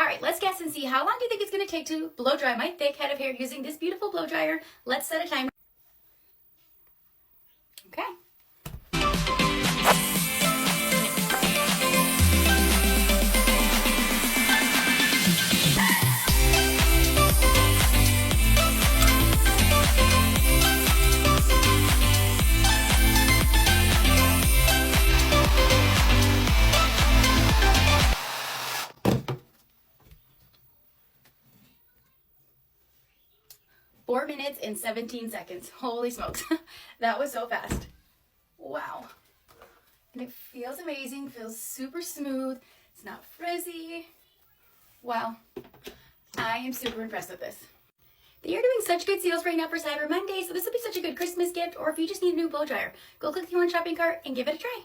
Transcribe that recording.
All right, let's guess and see how long do you think it's going to take to blow dry my thick head of hair using this beautiful blow dryer. Let's set a timer. Okay. Four minutes and 17 seconds. Holy smokes. That was so fast. Wow. And it feels amazing. Feels super smooth. It's not frizzy. Wow. I am super impressed with this. They are doing such good sales right now for Cyber Monday, so this will be such a good Christmas gift, or if you just need a new blow dryer, go click the orange shopping cart and give it a try.